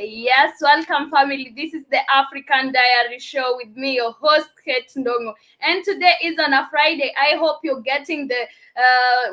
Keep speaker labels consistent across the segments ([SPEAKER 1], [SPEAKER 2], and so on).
[SPEAKER 1] Yes, welcome family. This is the African Diary Show with me, your host, Kate Ndongo. And today is on a Friday. I hope you're getting the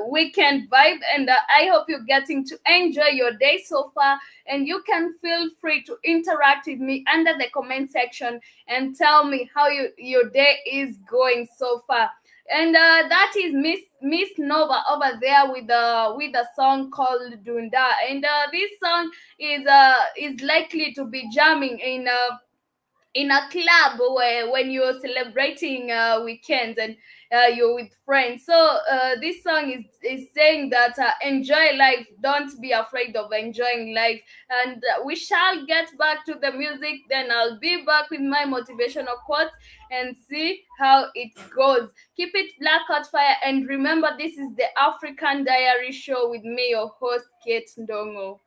[SPEAKER 1] weekend vibe, and I hope you're getting to enjoy your day so far. And you can feel free to interact with me under the comment section and tell me how your day is going so far. And that is Miss Nova over there with a song called Dunda, and this song is likely to be jamming in a club where when you're celebrating weekends and you're with friends. So this song is saying that enjoy life, don't be afraid of enjoying life. And we shall get back to the music, then I'll be back with my motivational quotes and see how it goes. Keep it black hot fire, and remember, this is the African Diary Show with me, your host, Kate Ndongo.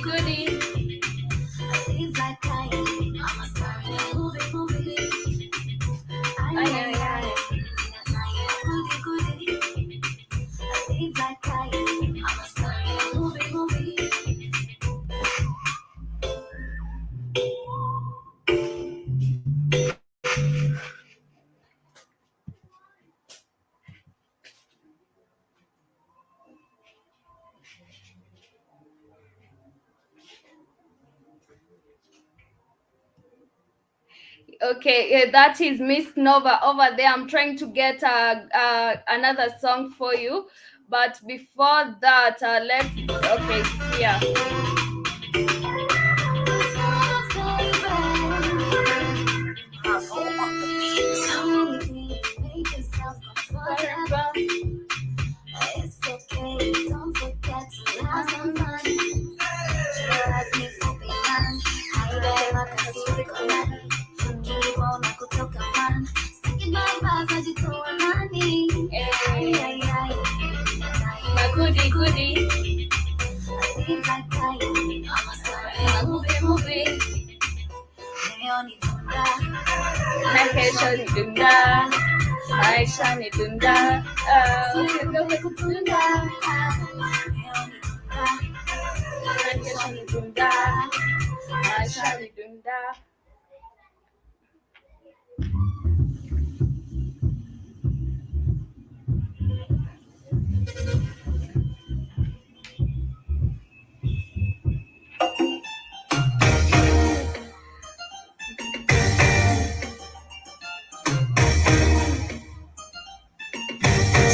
[SPEAKER 1] Goody. Okay, that is Miss Nova over there. I'm trying to get another song for you, but before that, yeah. It's okay, don't forget to have some fun. Goody. Movie. Na kesho ni dunda, maisha ni dunda, ukienda kutunda. Na kesho ni dunda, maisha ni dunda.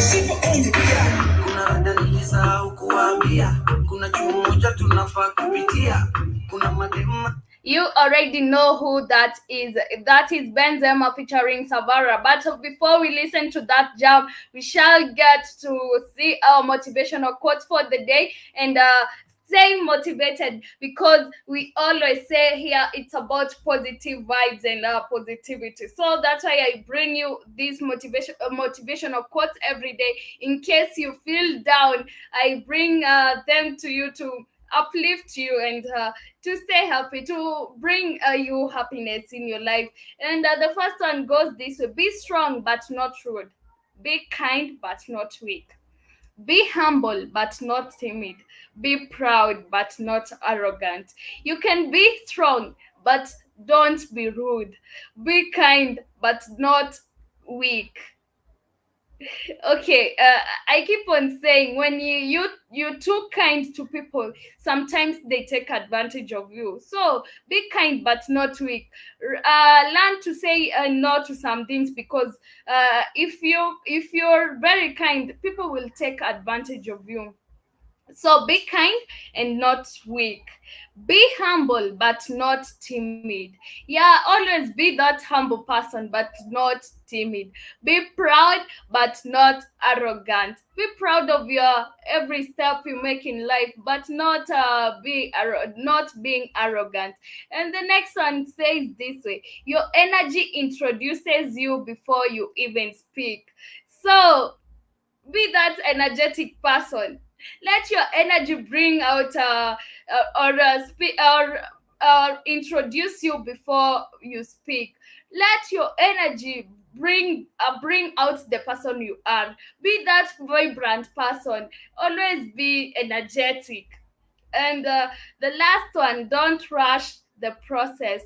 [SPEAKER 2] Kuna rada nilisahau kuambia, kuna chuo moja tunafaa kupitia, kuna madema.
[SPEAKER 1] You already know who that is. That is Benzema featuring Savara. But before we listen to that jam, we shall get to see our motivational quote for the day and stay motivated, because we always say here it's about positive vibes and positivity. So that's why I bring you these motivational quotes every day. In case you feel down, I bring them to you to uplift you and to stay happy, to bring you happiness in your life. And the first one goes this way: be strong but not rude, be kind but not weak, be humble but not timid, be proud but not arrogant. You can be strong, but don't be rude, be kind but not weak. Okay, I keep on saying, when you're too kind to people, sometimes they take advantage of you. So be kind but not weak. Learn to say no to some things, because if you're very kind, people will take advantage of you. So be kind and not weak. Be humble but not timid. Yeah, always be that humble person but not timid. Be proud but not arrogant. Be proud of your every step you make in life, but not being arrogant. And the next one says this way: your energy introduces you before you even speak. So be that energetic person. Let your energy bring out or introduce you before you speak. Let your energy bring out the person you are. Be that vibrant person. Always be energetic. And the last one: don't rush the process.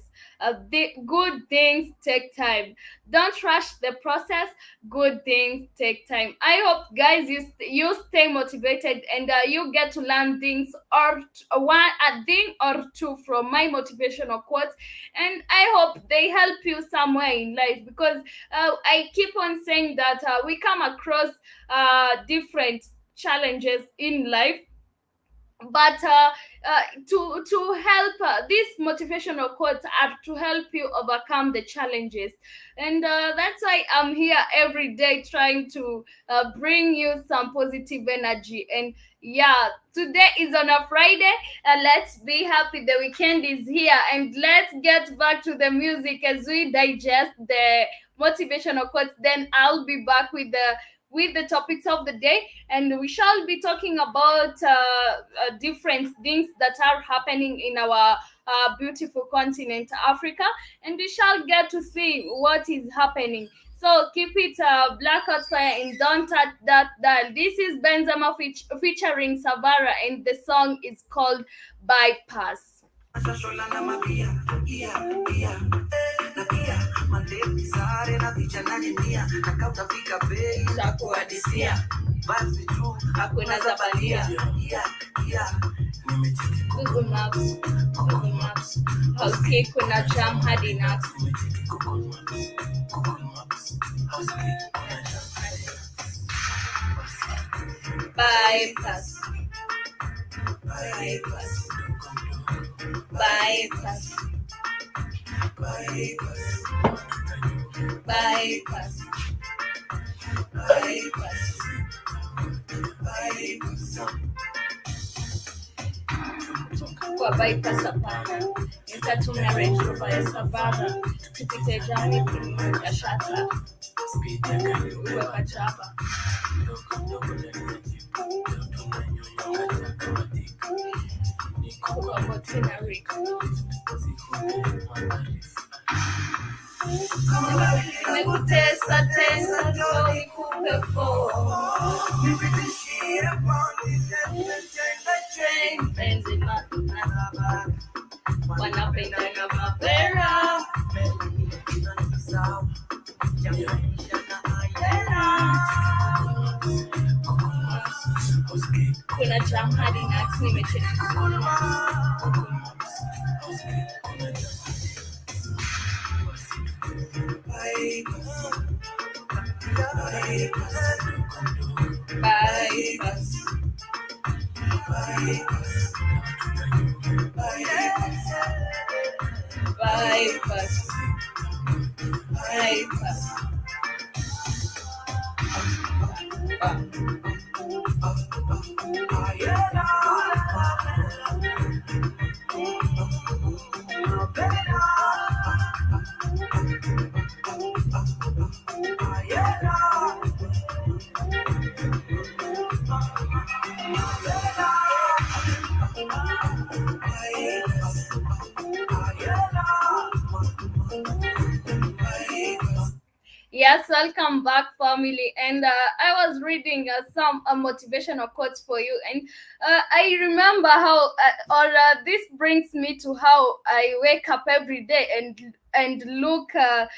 [SPEAKER 1] The good things take time. Don't rush the process. Good things take time. I hope, guys, you stay motivated and you get to learn things, or a thing or two from my motivational quotes, and I hope they help you somewhere in life, because I keep on saying that we come across different challenges in life, but to help, these motivational quotes are to help you overcome the challenges. And that's why I'm here every day trying to bring you some positive energy. And yeah, today is on a Friday. Let's be happy, the weekend is here, and let's get back to the music as we digest the motivational quotes. Then I'll be back with the topics of the day, and we shall be talking about different things that are happening in our beautiful continent, Africa, and we shall get to see what is happening. So keep it blackout fire and don't touch that dial. This is Benzema featuring Savara, and the song is called Bypass. Google Maps, hauski kuna jam hadi nuts. Bypass, bypass, bypass, bypass, bypass, bypass, bypass. Kwa bypass hapana, nitatumia Range Rover ya Savara, tupite jami ya Shata, uwe kachapa. Kwa motina Rick. Nimekutesa tesa ndo ikupe fo. Benzema na Savara wanapendana mapera. Kuna jam hadi nuts, nimecheki Google Maps. bypass, bypass, bypass. Yes, welcome back, family. And I was reading some motivational quotes for you, and I remember how, this brings me to how I wake up every day and look at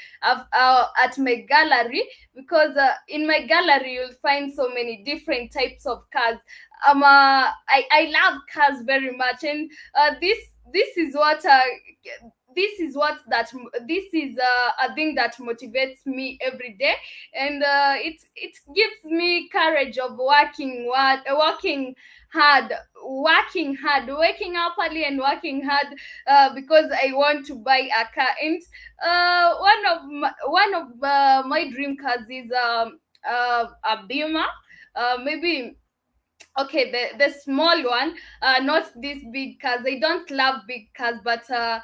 [SPEAKER 1] my gallery, because in my gallery you'll find so many different types of cars. I love cars very much, and this is what this is what that this is a thing that motivates me every day, and it gives me courage of working hard, waking up early and working hard, because I want to buy a car. And one of my dream cars is a Beamer, maybe. Okay, the small one, not this big cars. I don't love big cars, but I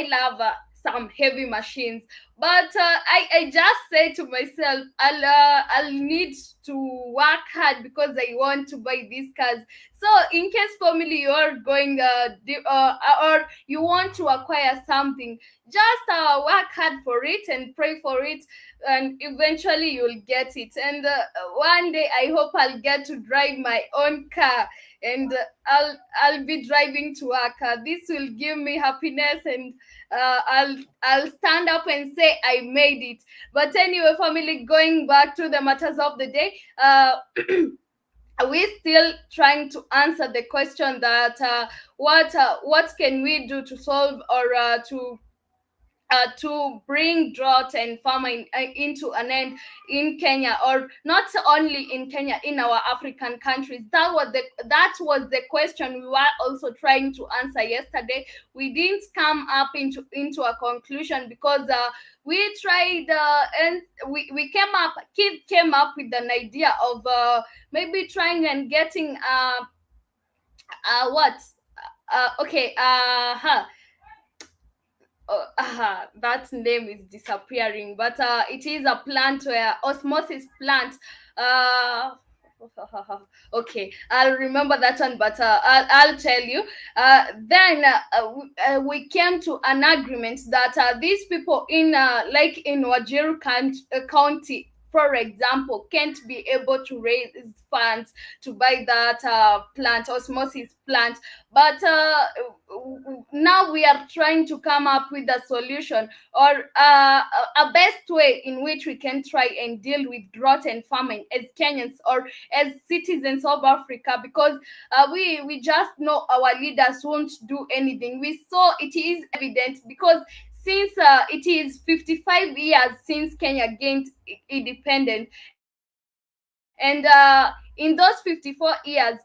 [SPEAKER 1] love some heavy machines. But I just say to myself, I'll need to work hard because I want to buy these cars. So in case, family, you're going or you want to acquire something, just work hard for it and pray for it, and eventually you'll get it. And one day I hope I'll get to drive my own car, and I'll be driving to work. This will give me happiness, and I'll stand up and say I made it. But anyway, family, going back to the matters of the day, we're still trying to answer the question that what can we do to solve, or to bring drought and famine into an end in Kenya, or not only in Kenya, in our African countries. That was the question we were also trying to answer yesterday. We didn't come up into a conclusion, because we tried, and we kid came up with an idea of maybe trying and getting what okay that name is disappearing, but it is a plant, where osmosis plant. uh okay, I'll remember that one, but I'll tell you. Then we came to an agreement that these people in like in Wajiru County, for example, can't be able to raise funds to buy that plant, osmosis plant. But now we are trying to come up with a solution, or a best way in which we can try and deal with drought and famine as Kenyans, or as citizens of Africa, because we just know our leaders won't do anything. We saw it is evident, because since it is 55 years since Kenya gained independence, and in those 54 years,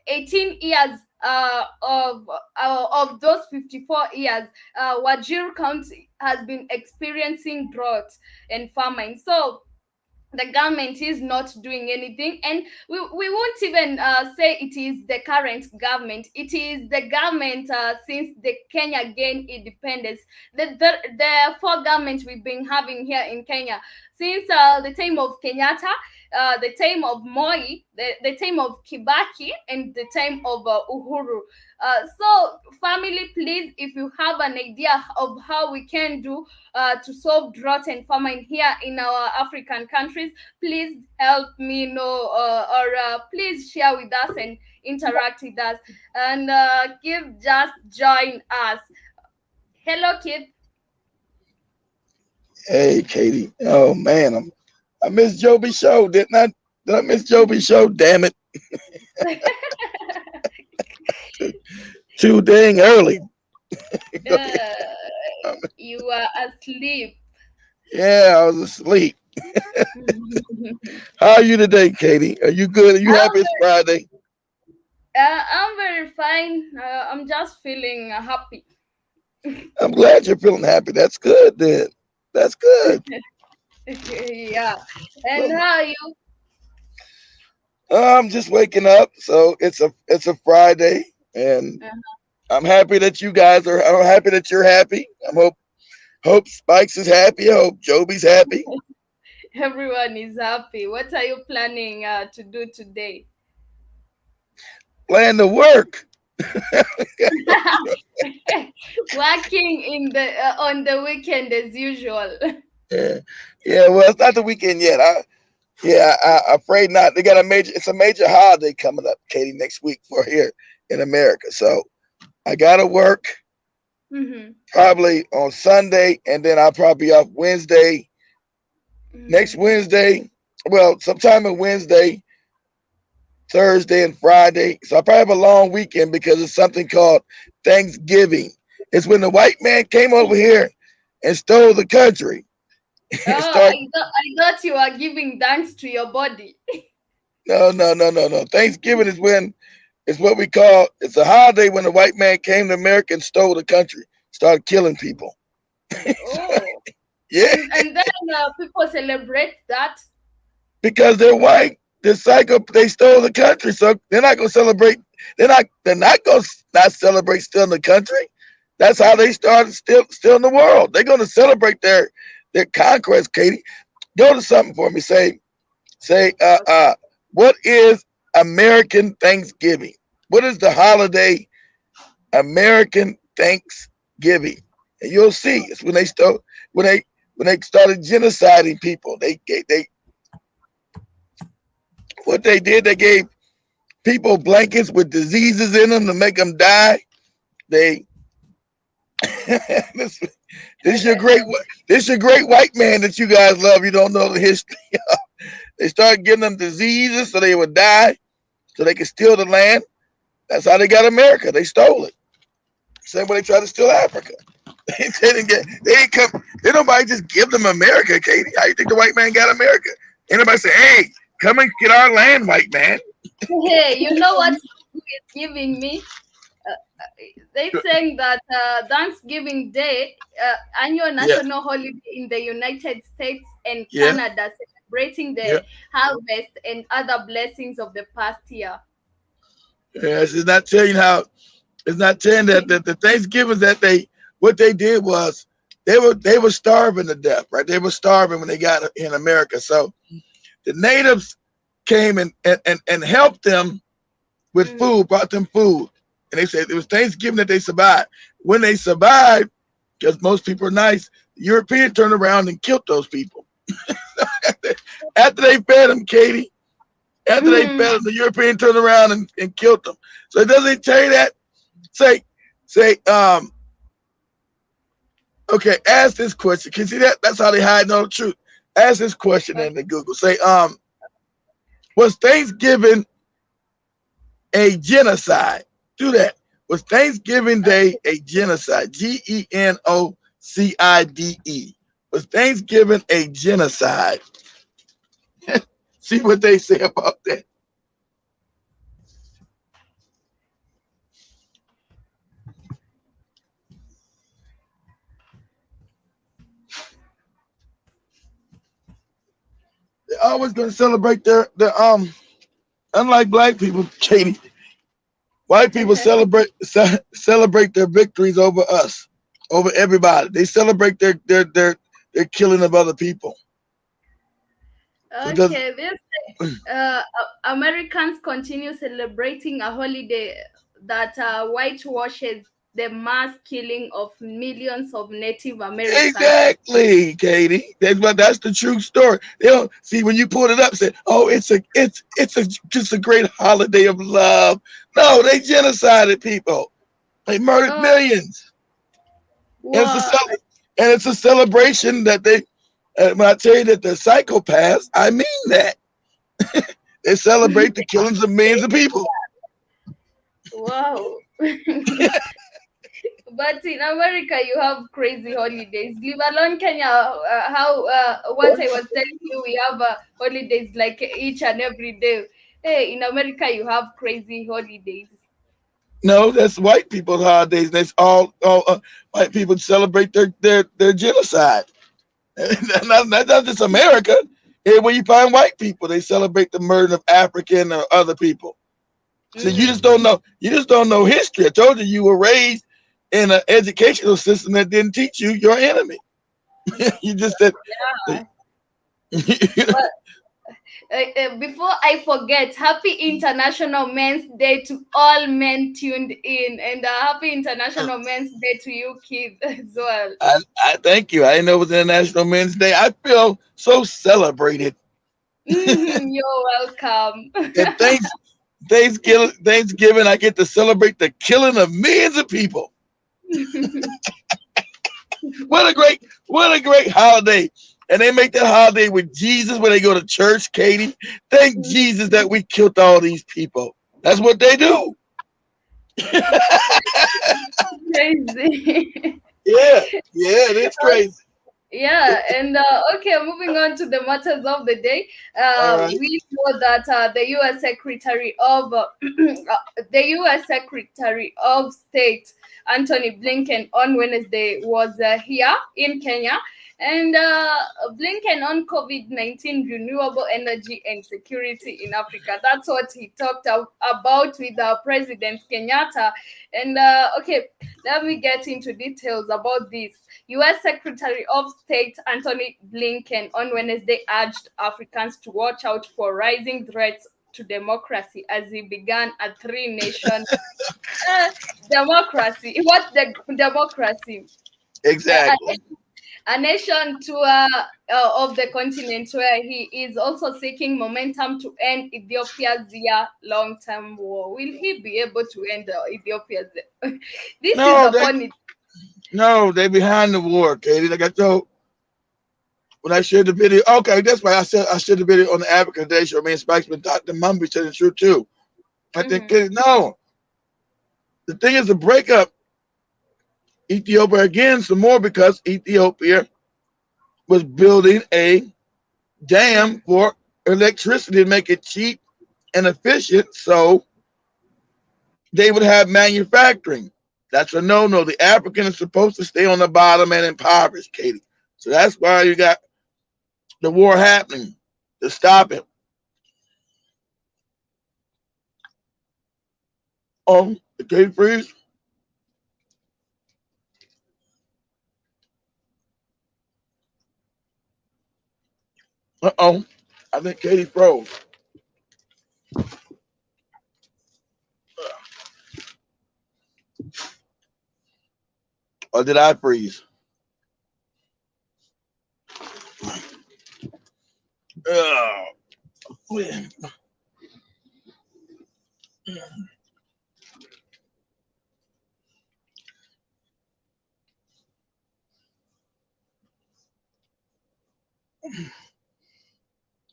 [SPEAKER 1] 18 years of those 54 years, Wajir County has been experiencing drought and famine. So the government is not doing anything, and we won't even say it is the current government. It is the government since the Kenya gained independence. The four governments we've been having here in Kenya since the time of Kenyatta, the time of Moi, the time of Kibaki, and the time of Uhuru. So, family, please, if you have an idea of how we can do to solve drought and famine here in our African countries, please help me know, or please share with us and interact with us. And Kip just join us. Hello, Kip.
[SPEAKER 3] Hey, Katie. Oh man, I missed Joby show, didn't I? Did I miss Joby show? Damn it! Too dang early.
[SPEAKER 1] uh, you are asleep.
[SPEAKER 3] Yeah, I was asleep. How are you today, Katie? Are you good? Are you
[SPEAKER 1] I'm,
[SPEAKER 3] happy it's Friday?
[SPEAKER 1] I'm very fine. I'm just feeling happy.
[SPEAKER 3] I'm glad you're feeling happy. That's good then. That's good.
[SPEAKER 1] Yeah. And
[SPEAKER 3] So
[SPEAKER 1] how are you?
[SPEAKER 3] I'm just waking up. So it's a Friday, and I'm happy that you guys are. I'm happy that you're happy. I hope Spikes is happy. I hope Joby's happy.
[SPEAKER 1] Everyone is happy. What are you planning to do today?
[SPEAKER 3] Plan to work.
[SPEAKER 1] Working in the on the weekend as usual.
[SPEAKER 3] Yeah, yeah. Well, it's not the weekend yet. Afraid not. They got a major. It's a major holiday coming up, Katie, next week for here in America. So I gotta work
[SPEAKER 1] Mm-hmm.
[SPEAKER 3] probably on Sunday, and then I'll probably be off Wednesday. Next
[SPEAKER 1] Mm-hmm.
[SPEAKER 3] Wednesday, well, sometime in Wednesday, Thursday, and Friday. So I probably have a long weekend because it's something called Thanksgiving. It's when the white man came over here and stole the country.
[SPEAKER 1] Oh,
[SPEAKER 3] Start
[SPEAKER 1] I thought you were giving thanks to your body.
[SPEAKER 3] No, no, no, no, no. Thanksgiving is when it's what we call it's a holiday when the white man came to America and stole the country, started killing people.
[SPEAKER 1] Oh,
[SPEAKER 3] Yeah,
[SPEAKER 1] and then people celebrate that.
[SPEAKER 3] because they're white. The psycho they stole the country, so they're not gonna celebrate. They're not gonna not celebrate stealing the country. That's how they
[SPEAKER 1] Mm-hmm.
[SPEAKER 3] started stealing the world. They're gonna celebrate their conquest. Katie, go to something for me. Say what is American Thanksgiving? What is the holiday American Thanksgiving? And you'll see it's when they when they started genociding people. They what they did, they gave people blankets with diseases in them to make them die. They this, this your great this your great white man that you guys love. You don't know the history. They started giving them diseases so they would die, so they could steal the land. That's how they got America. They stole it. Same way they tried to steal Africa. They didn't get. They didn't come. Did nobody just give them America, Katie? How you think the white man got America? Anybody say, "Hey, come and get our land, white man"?
[SPEAKER 1] Hey, you know what is giving me? They saying that Thanksgiving Day, annual
[SPEAKER 3] Yeah,
[SPEAKER 1] national holiday in the United States and
[SPEAKER 3] yeah,
[SPEAKER 1] Canada, celebrating
[SPEAKER 3] yeah.
[SPEAKER 1] the harvest and other blessings of the past year.
[SPEAKER 3] Yes, it's not telling you how. It's not telling that the Thanksgiving that they what they did was they were starving to death, right? They were starving when they got in America. So the natives came and helped them with
[SPEAKER 1] Mm-hmm.
[SPEAKER 3] food, brought them food. And they said it was Thanksgiving that they survived. When they survived, because most people are nice, the European turned around and killed those people. After they fed them, Katie, after they
[SPEAKER 1] Mm-hmm.
[SPEAKER 3] fed them, the European turned around and killed them. So it doesn't tell you that. Say, say, okay, ask this question. Can you see that's how they hide no truth. Ask this question in the Google. Say, was Thanksgiving a genocide? Do that. Was Thanksgiving Day a genocide? Genocide. Was Thanksgiving a genocide? See what they say about that. They're always going to celebrate their unlike black people, Katie. White people celebrate their victories over us, over everybody. They celebrate their killing of other people. So it does.
[SPEAKER 1] Okay, this Americans continue celebrating a holiday that whitewashes the mass killing of millions of Native Americans.
[SPEAKER 3] Exactly, Katie. That's the true story. They don't see when you pulled it up. Said, "Oh, it's a just a great holiday of love." No, they genocided people. They murdered
[SPEAKER 1] Oh,
[SPEAKER 3] millions, and
[SPEAKER 1] wow.
[SPEAKER 3] it's a celebration that they. When I tell you that they're psychopaths, I mean that they celebrate the killings of millions of people.
[SPEAKER 1] Wow. But in America, you have crazy holidays. Leave alone Kenya. How what I was telling you, we have holidays like each and every day. Hey, in America, you have crazy holidays.
[SPEAKER 3] No, that's white people's holidays. That's all white people celebrate their genocide. Not just America. Where you find white people, they celebrate the murder of African or other people. So you just don't know. You just don't know history. I told you you were raised in an educational system that didn't teach you your enemy. You just that.
[SPEAKER 1] Yeah. But before I forget, happy International Men's Day to all men tuned in, and happy International Men's Day to you, kids, as well.
[SPEAKER 3] I thank you. I didn't know it was International Men's Day. I feel so celebrated.
[SPEAKER 1] You're welcome.
[SPEAKER 3] And Thanksgiving, I get to celebrate the killing of millions of people. What a great holiday. And they make that holiday with Jesus when they go to church, Katie. Thank Jesus that we killed all these people. That's what they do.
[SPEAKER 1] Crazy.
[SPEAKER 3] Yeah, it is crazy.
[SPEAKER 1] Yeah, and okay, moving on to the matters of the day.
[SPEAKER 3] All right.
[SPEAKER 1] We know that the U.S. Secretary of the U.S. Secretary of State Anthony Blinken on Wednesday was here in Kenya, and Blinken on COVID-19, renewable energy, and security in Africa. That's what he talked about with President Kenyatta. And okay, let me get into details about this. U.S. Secretary of State Anthony Blinken on Wednesday urged Africans to watch out for rising threats to democracy as he began a three-nation democracy. What's the democracy?
[SPEAKER 3] Exactly.
[SPEAKER 1] A nation tour of the continent where he is also seeking momentum to end Ethiopia's long-term war. Will he be able to end Ethiopia's? This is
[SPEAKER 3] No,
[SPEAKER 1] upon it.
[SPEAKER 3] no, they behind the war, Katie. Like I told when I shared the video. Okay, that's why I shared the video on the African Day Show. Me and Spikes, but Dr. Mumby said it's true too. I think Katie, no. The thing is to break up Ethiopia again some more because Ethiopia was building a dam for electricity to make it cheap and efficient so they would have manufacturing. That's a no-no. The African is supposed to stay on the bottom and impoverished, Katie. So that's why you got the war happening to stop it. Oh, the Katie freeze? Uh-oh. I think Katie froze. Or did I freeze? Oh.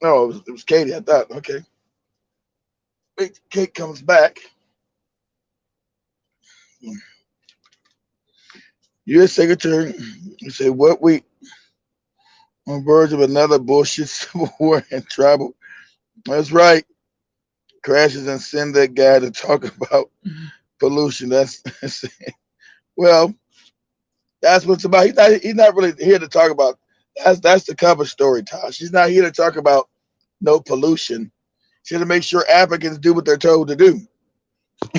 [SPEAKER 3] No, it was Katie. I thought, okay. Wait, Kate comes back. U.S. Secretary, you say, what we on verge of another bullshit civil war and tribal. That's right. Crashes and send that guy to talk about pollution. That's well, that's what it's about. He's not really here to talk about. That's the cover story, Tosh. He's not here to talk about no pollution. He's here to make sure Africans do what they're told to do.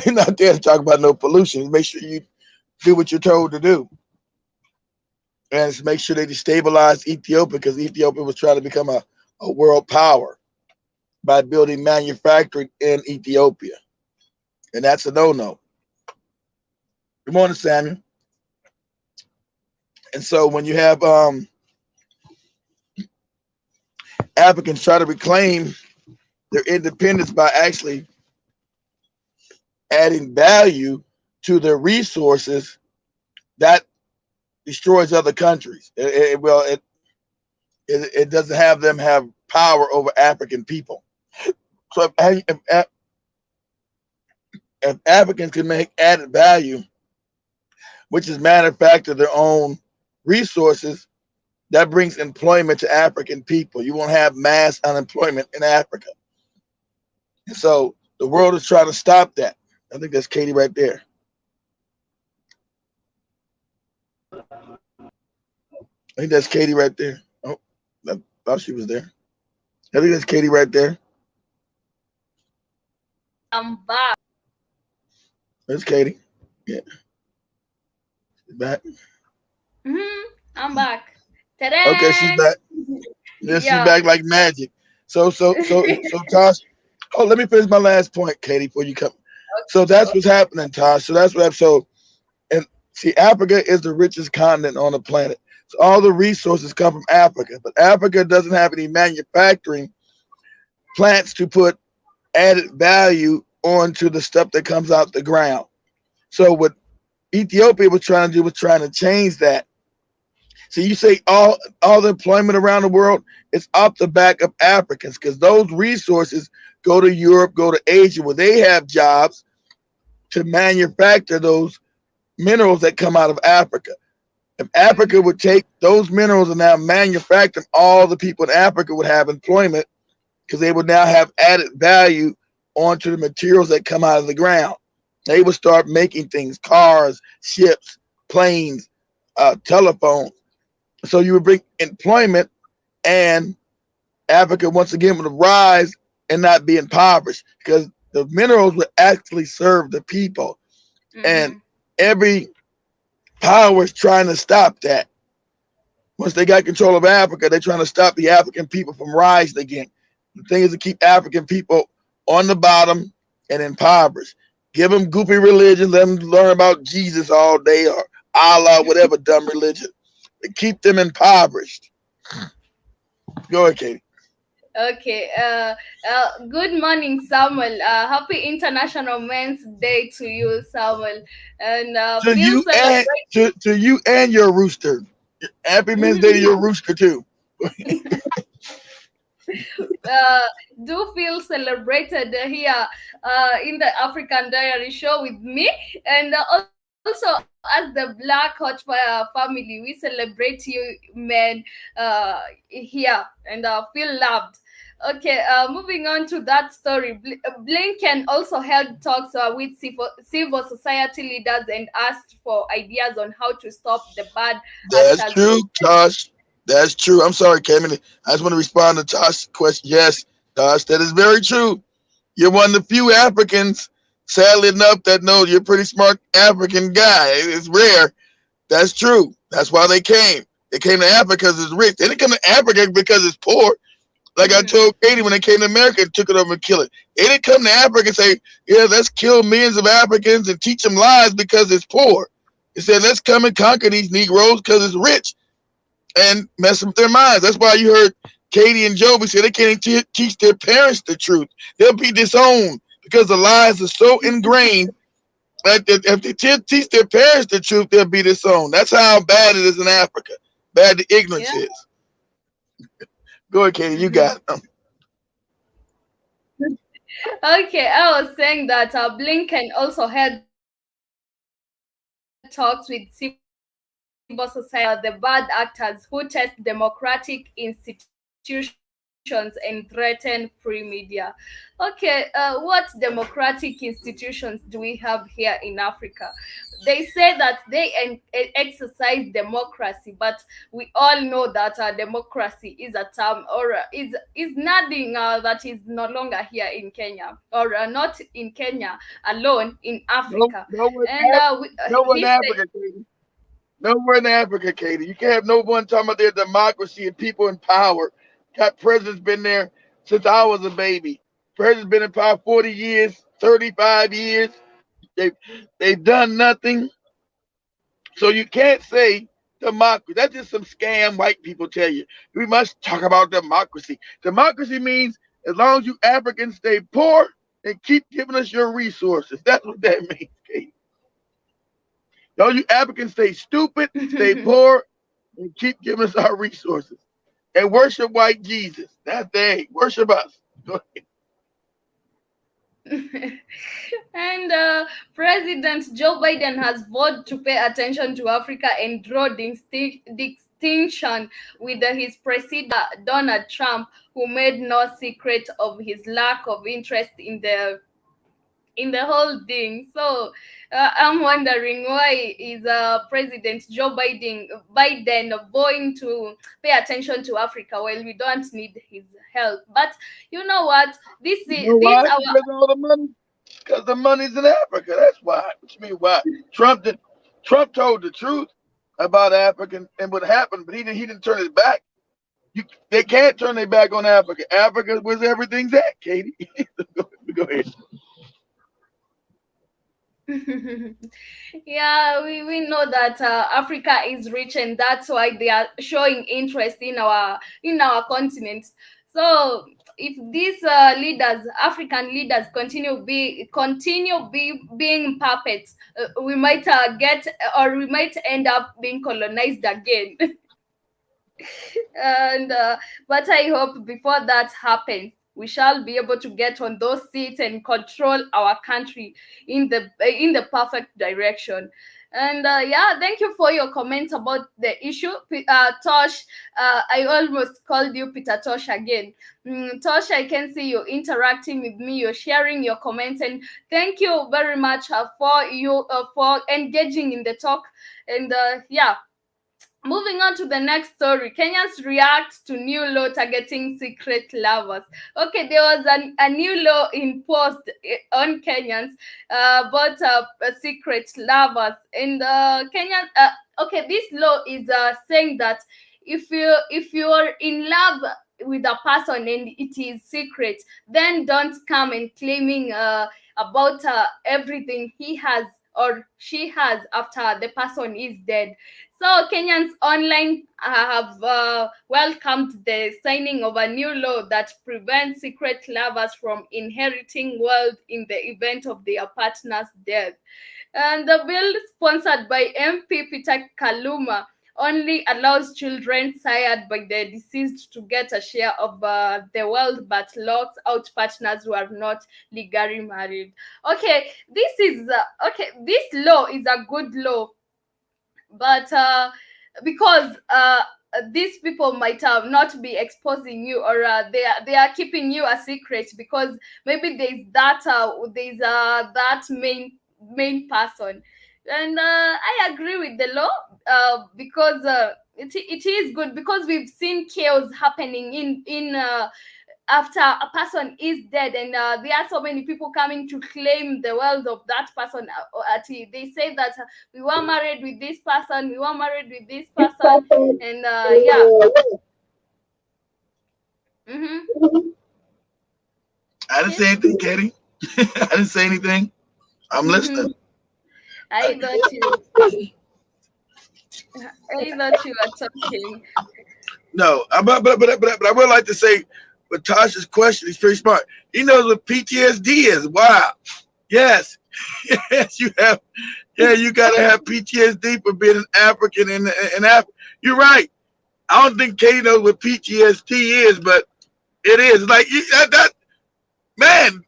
[SPEAKER 3] He's not there to talk about no pollution. Make sure you do what you're told to do. And to make sure they destabilize Ethiopia because Ethiopia was trying to become a world power by building manufacturing in Ethiopia. And that's a no-no. Good morning, Samuel. And so when you have Africans try to reclaim their independence by actually adding value to their resources, that destroys other countries. It doesn't have them have power over African people. So if Africans can make added value which is manufacture their own resources. That brings employment to African people. You won't have mass unemployment in Africa. And so the world is trying to stop that. I think that's Katie right there. I think that's Katie right there. Oh, I thought she was there. I think that's Katie right there.
[SPEAKER 1] I'm back.
[SPEAKER 3] That's Katie. Yeah. She's back.
[SPEAKER 1] I'm back.
[SPEAKER 3] Okay, she's
[SPEAKER 1] Ta-da!
[SPEAKER 3] back. Yeah, she's
[SPEAKER 1] Yeah.
[SPEAKER 3] back like magic. So Tosh. Oh, let me finish my last point, Katie, before you come. So that's what's happening, Tosh. So that's what happened. So and see, Africa is the richest continent on the planet. So all the resources come from Africa, but Africa doesn't have any manufacturing plants to put added value onto the stuff that comes out the ground. So what Ethiopia was trying to do was trying to change that. So you say all the employment around the world is off the back of Africans because those resources go to Europe, go to Asia, where they have jobs to manufacture those minerals that come out of Africa. If Africa would take those minerals and now manufacture them, all the people in Africa would have employment because they would now have added value onto the materials that come out of the ground. They would start making things, cars, ships, planes, telephones. So you would bring employment, and Africa once again would rise and not be impoverished because the minerals would actually serve the people. And every power is trying to stop that. Once they got control of Africa, they're trying to stop the African people from rising again. The thing is to keep African people on the bottom and impoverished. Give them goofy religion, let them learn about Jesus all day or Allah, whatever dumb religion. But keep them impoverished. Go ahead, Katie.
[SPEAKER 1] Okay. Good morning, Samuel. Happy International Men's Day to you, Samuel. And
[SPEAKER 3] To
[SPEAKER 1] Bill
[SPEAKER 3] you and
[SPEAKER 1] celebrate.
[SPEAKER 3] to you and your rooster. Happy Men's Day to your rooster too.
[SPEAKER 1] Do feel celebrated here in the African Diary Show with me, and also as the Black Hot Fire family, we celebrate you, men, here, and feel loved. Okay, moving on to that story. Blinken also held talks with civil society leaders and asked for ideas on how to stop the bad
[SPEAKER 3] That's
[SPEAKER 1] actors.
[SPEAKER 3] true, Tosh. That's true. I'm sorry, Kevin. I just want to respond to Tosh's question. Yes, Tosh, that is very true. You're one of the few Africans, sadly enough, that know you're a pretty smart African guy. It's rare. That's true. That's why they came. They came to Africa because it's rich. They didn't come to Africa because it's poor. Like I told Katie when they came to America and took it over and killed it. They didn't come to Africa and say, yeah, let's kill millions of Africans and teach them lies because it's poor. They said, let's come and conquer these Negroes because it's rich and mess with their minds. That's why you heard Katie and Joby say they can't teach their parents the truth. They'll be disowned because the lies are so ingrained that if they teach their parents the truth, they'll be disowned. That's how bad it is in Africa. Bad the ignorance is. Go ahead, Katie. You got it.
[SPEAKER 1] Okay, I was saying that Blinken also had talks with civil society the bad actors who test democratic institutions and threaten free media. Okay, what democratic institutions do we have here in Africa? They say that they exercise democracy, but we all know that democracy is a term or is nothing that is no longer here in Kenya, or not in Kenya alone, in Africa.
[SPEAKER 3] No,
[SPEAKER 1] And
[SPEAKER 3] nowhere in Africa, Katie. Nowhere in Africa, Katie. You can't have no one talking about their democracy and people in power. Got presidents been there since I was a baby. Presidents been in power 40 years, 35 years. They they've done nothing. So you can't say democracy. That's just some scam white people tell you. We must talk about democracy. Democracy means as long as you Africans stay poor and keep giving us your resources. That's what that means, Katie. Don't you Africans stay stupid, stay poor, and keep giving us our resources. And worship white Jesus. That's they worship us. Go ahead.
[SPEAKER 1] And President Joe Biden has vowed to pay attention to Africa and draw distinction with his president Donald Trump, who made no secret of his lack of interest in the whole thing. So I'm wondering, why is President Joe Biden going to pay attention to Africa while we don't need his help? But you know what?
[SPEAKER 3] You know
[SPEAKER 1] This
[SPEAKER 3] why?
[SPEAKER 1] our
[SPEAKER 3] Because all the money. Because the money's in Africa. That's why. What you mean why? Trump told the truth about Africa and what happened, but he didn't turn his back. They can't turn their back on Africa. Africa was everything's at, Katie. Go ahead.
[SPEAKER 1] Yeah, we know that Africa is rich, and that's why they are showing interest in our continent. So if these African leaders, being puppets, we might we might end up being colonized again. And but I hope before that happens, we shall be able to get on those seats and control our country in the perfect direction. And yeah, thank you for your comments about the issue. Tosh, I almost called you Peter Tosh again. Tosh, I can see you interacting with me, you're sharing your comments, and thank you very much for engaging in the talk. And yeah, moving on to the next story, Kenyans react to new law targeting secret lovers. Okay, there was a new law imposed on Kenyans about secret lovers. And Kenyan, okay, this law is saying that if you're in love with a person and it is secret, then don't come and claiming about everything he has or she has after the person is dead. So Kenyans online have welcomed the signing of a new law that prevents secret lovers from inheriting wealth in the event of their partner's death. And the bill, sponsored by MP Peter Kaluma, only allows children sired by the deceased to get a share of the wealth, but locks out partners who are not legally married. Okay, this law is a good law, but because these people might not be exposing you, or they are keeping you a secret, because maybe that main person. And I agree with the law, because it is good, because we've seen chaos happening in after a person is dead, and there are so many people coming to claim the wealth of that person. They say that we were married with this person, we were married with this person, and yeah. Mm-hmm.
[SPEAKER 3] I didn't say anything, Katie. I didn't say anything. I'm listening.
[SPEAKER 1] I thought you were talking.
[SPEAKER 3] No, but I would like to say, but Tasha's question is very smart. He knows what PTSD is. Wow. Yes. Yes, you have. Yeah, you gotta have PTSD for being an African in Africa. You're right. I don't think Katie knows what PTSD is, but it is like that. Man,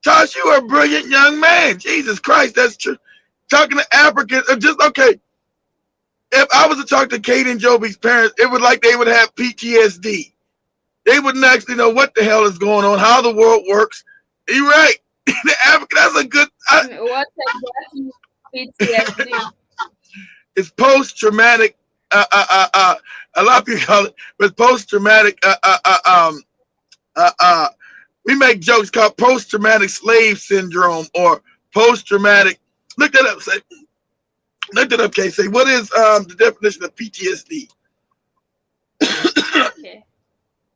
[SPEAKER 3] Tosh, you are a brilliant young man. Jesus Christ, that's true. Talking to Africans, just okay. If I was to talk to Katie and Joby's parents, it would like they would have PTSD. They wouldn't actually know what the hell is going on, how the world works. You're right. The African, that's a good.
[SPEAKER 1] What exactly PTSD?
[SPEAKER 3] It's post-traumatic. A lot of people call it, but post-traumatic. We make jokes called post-traumatic slave syndrome or post-traumatic. Look that up. Say, look that up, Casey. What is the definition of PTSD?
[SPEAKER 1] Okay.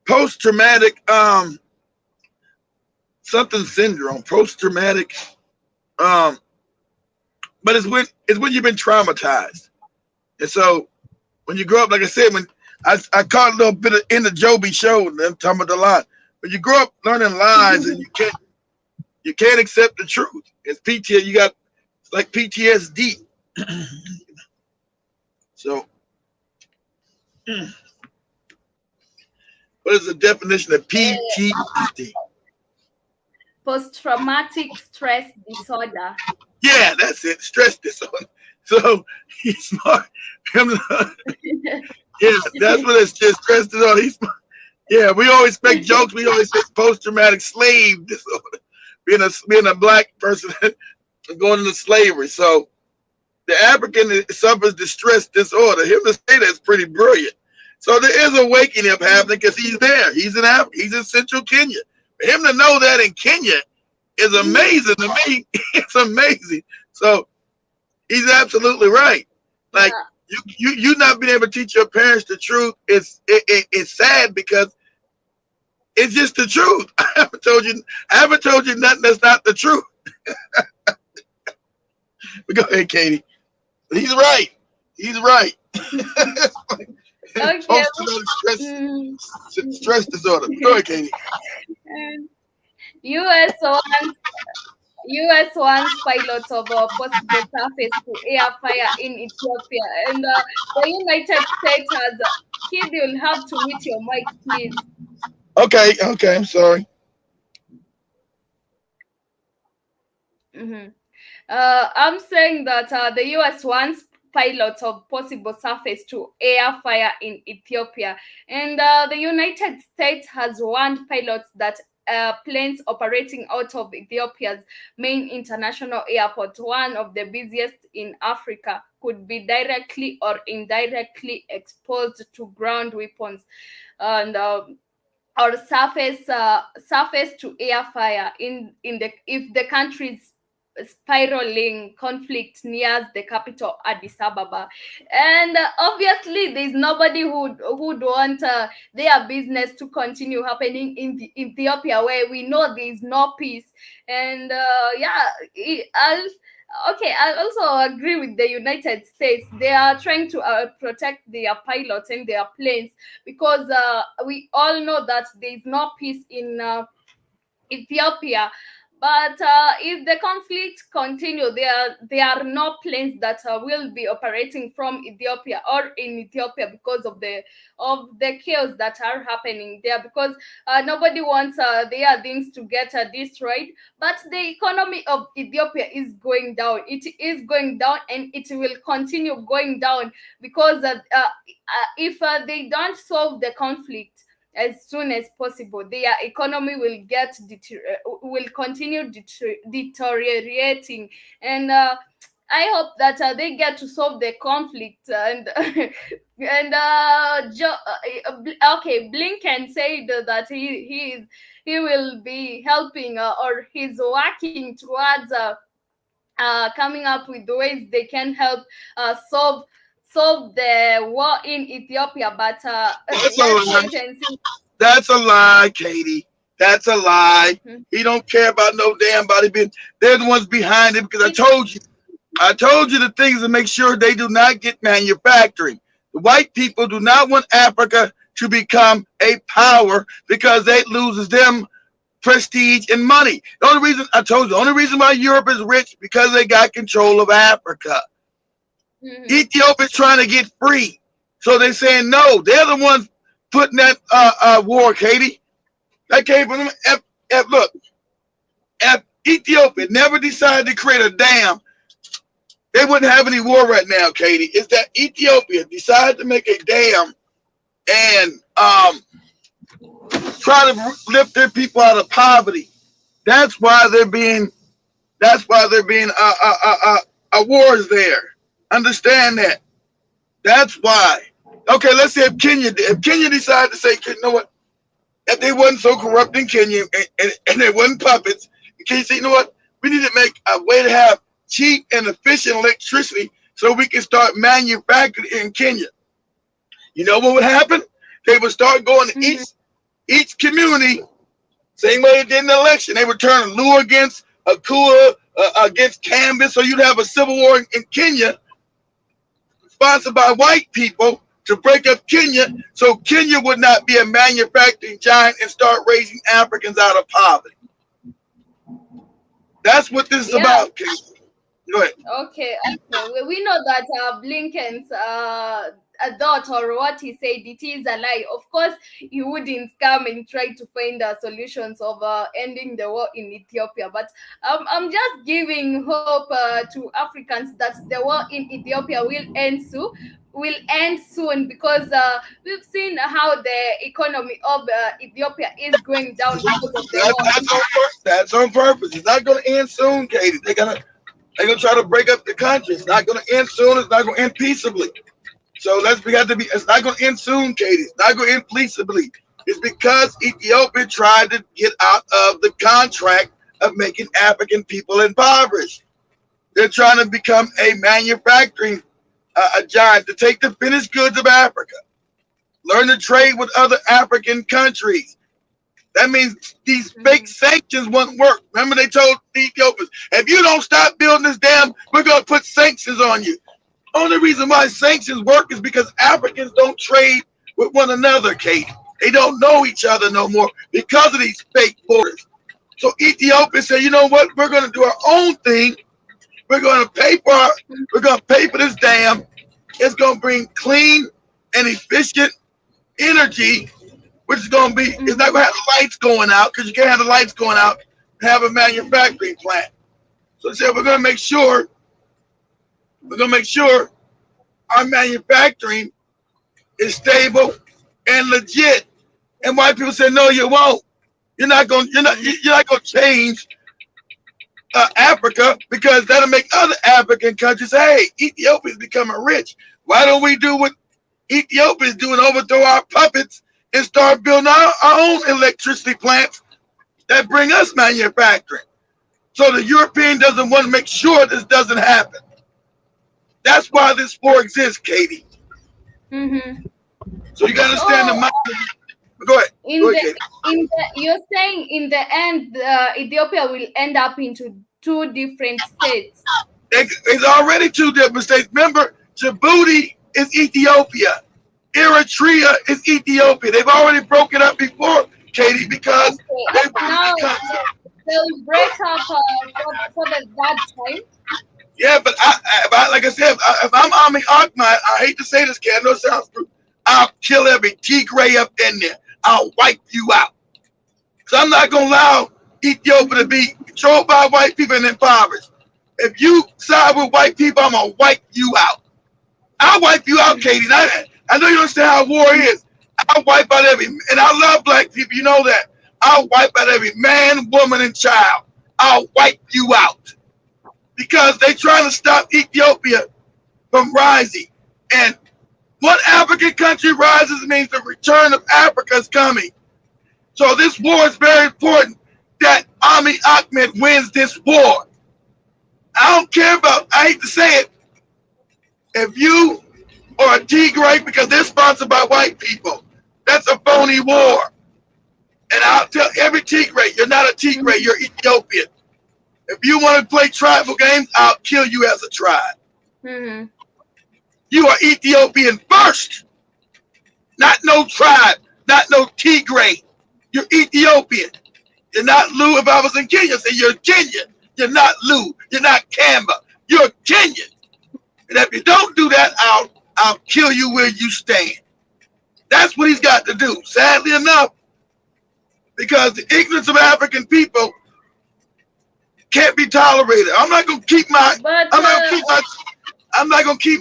[SPEAKER 3] Post-traumatic something syndrome. Post-traumatic but it's when you've been traumatized. And so when you grow up, like I said, when I caught a little bit of in the Joby show, and I'm talking about the lie. When you grow up learning lies and you can't accept the truth. It's PTSD. You got like PTSD. So what is the definition of PTSD?
[SPEAKER 1] post-traumatic stress disorder.
[SPEAKER 3] Yeah, that's it. Stress disorder. So he's smart. Yeah, that's what it's just stress disorder. He's smart. Yeah, we always make jokes. We always say post-traumatic slave disorder. Being a black person going into slavery. So the African suffers distress disorder. Him to say that's pretty brilliant. So there is a waking up happening because he's there. He's in Africa. He's in central Kenya. For him to know that in Kenya is amazing to me. It's amazing. So he's absolutely right. Like you not being able to teach your parents the truth is it's sad because it's just the truth. I haven't told you nothing that's not the truth. But go ahead, Katie. He's right. He's right.
[SPEAKER 1] Okay.
[SPEAKER 3] Stress disorder. Go ahead, Katie.
[SPEAKER 1] US wants pilots of possible surface to air fire in Ethiopia, and the United States has. Kid, you'll have to mute your mic, please.
[SPEAKER 3] Okay, I'm sorry.
[SPEAKER 1] I'm saying that the US wants pilots of possible surface to air fire in Ethiopia, and the United States has warned pilots that planes operating out of Ethiopia's main international airport, one of the busiest in Africa, could be directly or indirectly exposed to ground weapons and or surface to air fire if the country's spiraling conflict nears the capital Addis Ababa. And obviously there's nobody who'd want their business to continue happening in the Ethiopia, where we know there's no peace. And I also agree with the United States. They are trying to protect their pilots and their planes because we all know that there is no peace in Ethiopia. But if the conflict continue, there are no planes that will be operating from Ethiopia or in Ethiopia because of the chaos that are happening there. Because nobody wants their things to get destroyed. But the economy of Ethiopia is going down. It is going down, and it will continue going down because if they don't solve the conflict as soon as possible, their economy will continue deteriorating. And I hope that they get to solve the conflict. And Blinken said that he will be helping or he's working towards coming up with ways they can help solve the war in Ethiopia, but
[SPEAKER 3] that's a lie, Katie. That's a lie. He don't care about no damn body being. They're the ones behind it because I told you the things to make sure they do not get manufacturing. The white people do not want Africa to become a power because that loses them prestige and money. The only reason why Europe is rich because they got control of Africa. Ethiopia is trying to get free. So they're saying no. They're the ones putting that war, Katie. That came from them. Look, if Ethiopia never decided to create a dam, they wouldn't have any war right now, Katie. It's that Ethiopia decided to make a dam and try to lift their people out of poverty. That's why they're being wars there. Understand that. That's why. Okay, let's say if Kenya decided to say, you know what, if they wasn't so corrupt in Kenya and they wasn't puppets, Kenya say, you know what, we need to make a way to have cheap and efficient electricity so we can start manufacturing in Kenya. You know what would happen? They would start going to each community, same way they did in the election. They would turn Lua against Akua, against Canvas, so you'd have a civil war in Kenya sponsored by white people to break up Kenya, so Kenya would not be a manufacturing giant and start raising Africans out of poverty. That's what this is about, Kenya. Go ahead.
[SPEAKER 1] Okay. We know that Blinken's thought or what he said, it is a lie. Of course, he wouldn't come and try to find solutions of ending the war in Ethiopia. But I'm just giving hope to Africans that the war in Ethiopia will end soon, because we've seen how the economy of Ethiopia is going down because of the war.
[SPEAKER 3] That's on purpose. It's not going to end soon, Katie. They're gonna try to break up the country. It's not going to end soon. It's not going to end peaceably. So it's not going to end soon, Katie. It's not going to end peaceably. It's because Ethiopia tried to get out of the contract of making African people impoverished. They're trying to become a manufacturing a giant, to take the finished goods of Africa, learn to trade with other African countries. That means these fake sanctions won't work. Remember, they told the Ethiopians, if you don't stop building this dam, we're going to put sanctions on you. Only reason why sanctions work is because Africans don't trade with one another, Kate. They don't know each other no more because of these fake borders. So Ethiopia said, you know what? We're going to do our own thing. We're going to pay for this dam. It's going to bring clean and efficient energy, which is going to be, it's not going to have the lights going out, because you can't have the lights going out and have a manufacturing plant. So they said, we're going to make sure our manufacturing is stable and legit. And white people said, no, you won't. You're not going to change Africa, because that'll make other African countries say, hey, Ethiopia's becoming rich. Why don't we do what Ethiopia's doing, overthrow our puppets and start building our own electricity plants that bring us manufacturing? So the European doesn't want to make sure this doesn't happen. That's why this war exists, Katie. So you got to understand the mind. Go ahead.
[SPEAKER 1] You're saying in the end, Ethiopia will end up into two different states.
[SPEAKER 3] It's already two different states. Remember, Djibouti is Ethiopia. Eritrea is Ethiopia. They've already broken up before, Katie, because
[SPEAKER 1] they'll break up for that time.
[SPEAKER 3] Yeah, but like I said, if I'm Amin Ahmed, I hate to say this, Kate, I know it sounds rude, I'll kill every Tigray up in there. I'll wipe you out. So I'm not going to allow Ethiopia to be controlled by white people and impoverished. If you side with white people, I'm going to wipe you out. I'll wipe you out, Katie. I know you understand how war is. I'll wipe out and I love black people, you know that. I'll wipe out every man, woman, and child. I'll wipe you out. Because they're trying to stop Ethiopia from rising. And one African country rises means the return of Africa is coming. So this war is very important that Amin Ahmed wins this war. I don't care about, I hate to say it, if you are a Tigray, because they're sponsored by white people, that's a phony war. And I'll tell every Tigray, you're not a Tigray, you're Ethiopian. If you want to play tribal games, I'll kill you as a tribe. You are Ethiopian first. Not no tribe, not no Tigray. You're Ethiopian. You're not Lu. If I was in Kenya, I'd say you're Kenyan. You're not Lu. You're not Kamba. You're Kenyan. And if you don't do that, I'll kill you where you stand. That's what he's got to do. Sadly enough, because the ignorance of African people can't be tolerated. I'm not gonna keep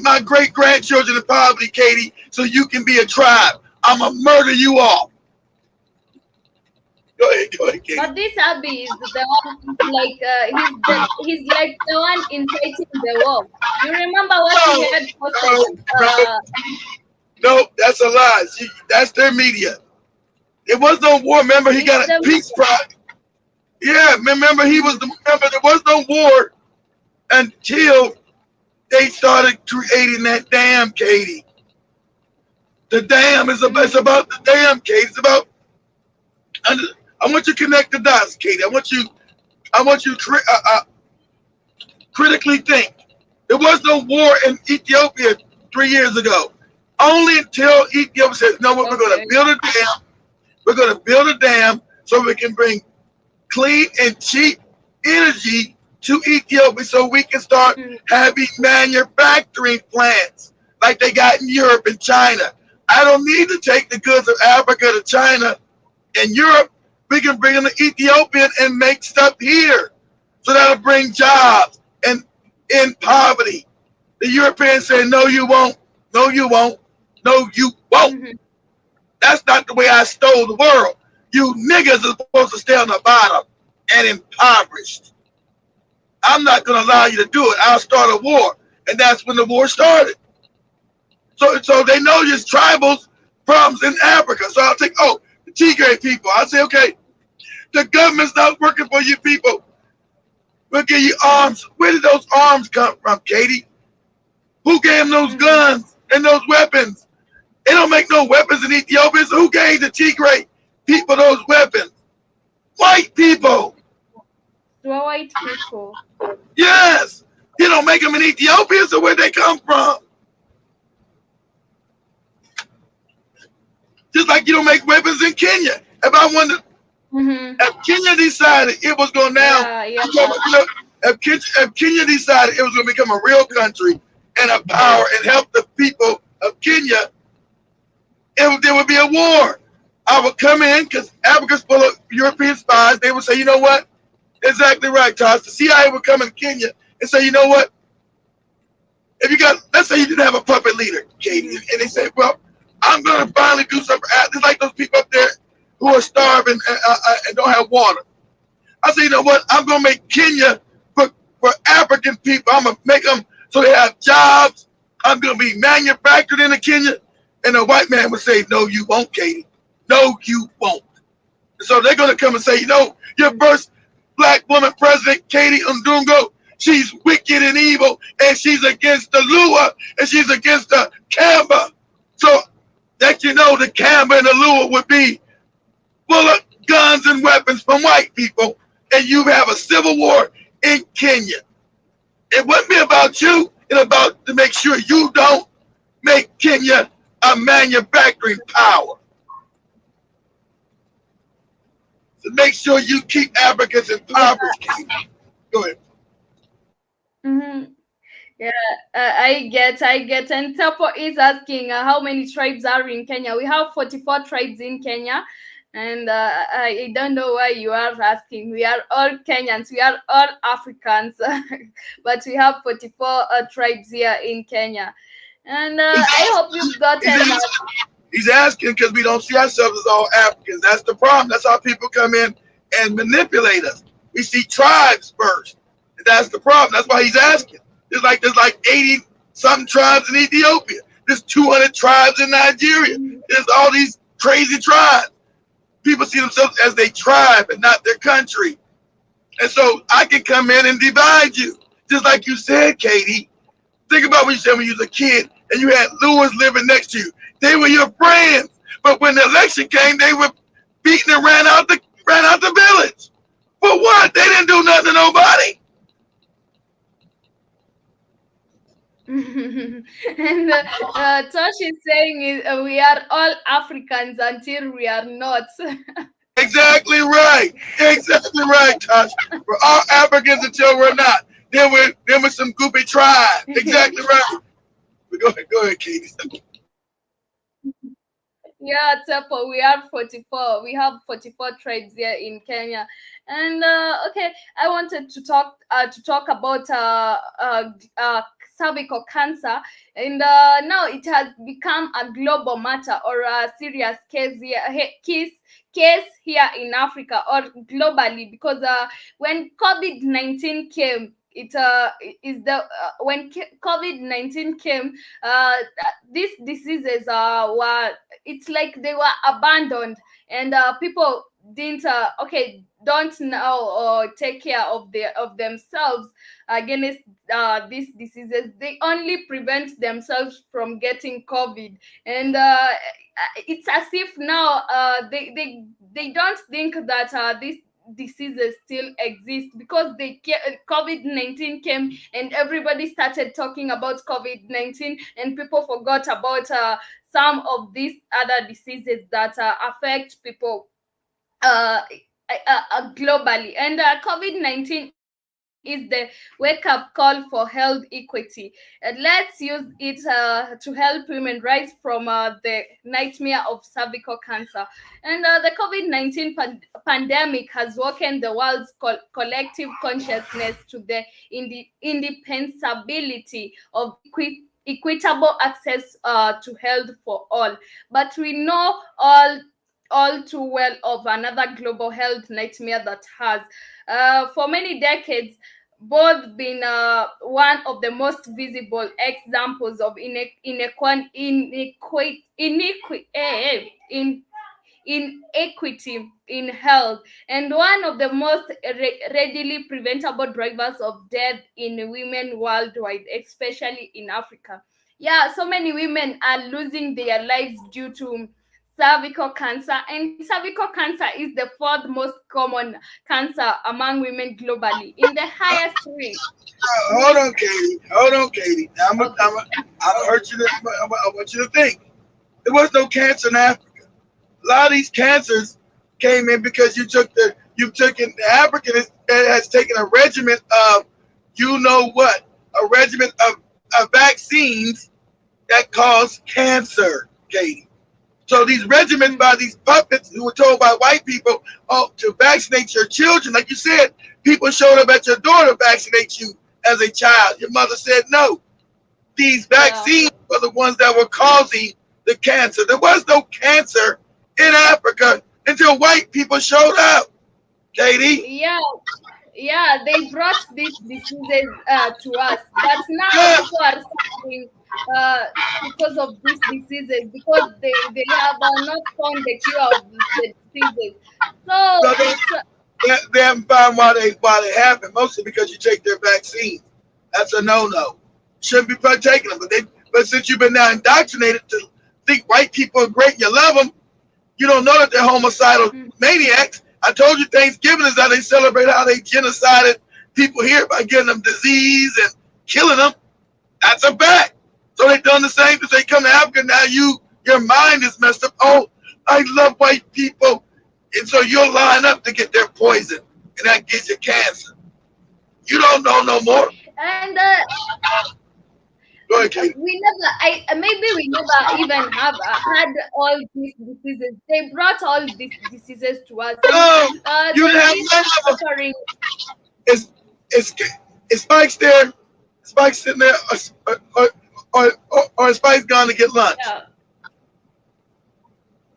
[SPEAKER 3] my great grandchildren in poverty, Katie, so you can be a tribe. I'm gonna murder you all. Go ahead, Katie.
[SPEAKER 1] But this Abiy is the one, like he's like the one inciting the war. You remember what he had posted?
[SPEAKER 3] No, that's a lie. That's their media. It was no war. Remember, he got a peace prize. Yeah, remember there was no war until they started creating that dam, Katie. The dam is about the dam, Katie. It's about. I want you to connect the dots, Katie. I want you critically think. There was no war in Ethiopia 3 years ago. Only until Ethiopia says, no, we're going to build a dam. We're going to build a dam so we can bring clean and cheap energy to Ethiopia so we can start having manufacturing plants like they got in Europe and China. I don't need to take the goods of Africa to China and Europe. We can bring them to Ethiopia and make stuff here. So that'll bring jobs and end poverty. The Europeans say, no, you won't. No, you won't. No, you won't.
[SPEAKER 1] Mhm.
[SPEAKER 3] That's not the way I stole the world. You niggas are supposed to stay on the bottom and impoverished. I'm not going to allow you to do it. I'll start a war. And that's when the war started. So they know there's tribals problems in Africa. So I'll take, the Tigray people. I'll say, okay, the government's not working for you people. We'll give you arms. Where did those arms come from, Katie? Who gave them those guns and those weapons? They don't make no weapons in Ethiopia. So who gave the Tigray people those weapons? White people.
[SPEAKER 1] White people.
[SPEAKER 3] Yes. You don't make them in Ethiopia, so where'd they come from? Just like you don't make weapons in Kenya. If I wanted, if Kenya decided it was going down, if Kenya decided it was going to become a real country and a power and help the people of Kenya, there would be a war. I would come in because Africa's full of European spies. They would say, you know what? Exactly right, Tosh. The CIA would come in Kenya and say, you know what? If you got, let's say you didn't have a puppet leader, Katie, and they say, well, I'm going to finally do something. It's like those people up there who are starving and don't have water. I say, you know what? I'm going to make Kenya for African people. I'm going to make them so they have jobs. I'm going to be manufactured in Kenya. And the white man would say, no, you won't, Katie. No, you won't. So they're going to come and say, you know, your first black woman president, Katie Ndungo, she's wicked and evil, and she's against the Lua, and she's against the Kamba. So that you know the Kamba and the Lua would be full of guns and weapons from white people, and you have a civil war in Kenya. It wouldn't be about you. It's about to make sure you don't make Kenya a manufacturing power. To make sure you keep Africans impoverished. Go ahead.
[SPEAKER 1] Yeah, I get. And Tapo is asking how many tribes are in Kenya. We have 44 tribes in Kenya. And I don't know why you are asking. We are all Kenyans. We are all Africans. But we have 44 tribes here in Kenya. And I hope you've gotten that.
[SPEAKER 3] He's asking because we don't see ourselves as all Africans. That's the problem. That's how people come in and manipulate us. We see tribes first. And that's the problem. That's why he's asking. There's like 80-something tribes in Ethiopia. There's 200 tribes in Nigeria. There's all these crazy tribes. People see themselves as a tribe and not their country. And so I can come in and divide you. Just like you said, Katie. Think about what you said when you was a kid and you had Lewis living next to you. They were your friends. But when the election came, they were beaten and ran out the village. For what? They didn't do nothing to nobody.
[SPEAKER 1] And Tosh is saying we are all Africans until we are not.
[SPEAKER 3] Exactly right. Exactly right, Tosh. We're all Africans until we're not. Then we're some goopy tribe. Exactly right. Go ahead, Katie.
[SPEAKER 1] Yeah, Tepo, we are 44. We have 44 tribes here in Kenya. And okay, I wanted to talk about cervical cancer, and now it has become a global matter or a serious case here in Africa or globally, because when COVID-19 came, when COVID-19 came, these diseases were, it's like they were abandoned, and people didn't don't now or take care of themselves against these diseases. They only prevent themselves from getting COVID, and it's as if now they don't think that these diseases still exist, because COVID-19 came and everybody started talking about COVID-19, and people forgot about some of these other diseases that affect people globally. And COVID-19 is the wake up call for health equity. And let's use it to help women rise from the nightmare of cervical cancer. And the COVID 19 pandemic has woken the world's collective consciousness to the indispensability of equitable access to health for all. But we know all too well of another global health nightmare that has, for many decades, both been one of the most visible examples of inequity in health, and one of the most readily preventable drivers of death in women worldwide, especially in Africa. Yeah, so many women are losing their lives due to cervical cancer, and cervical cancer is the fourth most common cancer among women globally, in the highest rate.
[SPEAKER 3] Hold on, Katie. Hold on, Katie. I want you to think. There was no cancer in Africa. A lot of these cancers came in because the African has taken a regimen of, a regimen of vaccines that cause cancer, Katie. So these regimens by these puppets who were told by white people, to vaccinate your children, like you said, people showed up at your door to vaccinate you as a child. Your mother said no. These vaccines were the ones that were causing the cancer. There was no cancer in Africa until white people showed up, Katie.
[SPEAKER 1] Yeah, they brought these diseases to us, but now people are suffering because of these diseases, because they have not found the cure of the diseases. So
[SPEAKER 3] they haven't found why they happen, mostly because you take their vaccines. That's a no-no. Shouldn't be partaking them, but since you've been now indoctrinated to think white people are great and you love them, you don't know that they're homicidal maniacs. I told you Thanksgiving is how they celebrate how they genocided people here by getting them disease and killing them. That's a fact. So they've done the same as they come to Africa. Now your mind is messed up. Oh, I love white people. And so you'll line up to get their poison. And that gives you cancer. You don't know no more.
[SPEAKER 1] And
[SPEAKER 3] go ahead, Kate.
[SPEAKER 1] we never even have had all these diseases. They brought all these diseases to us. And,
[SPEAKER 3] you have
[SPEAKER 1] suffering.
[SPEAKER 3] Is Spike's there? Spike's sitting there, or is Spike's gone to get lunch?
[SPEAKER 1] Yeah.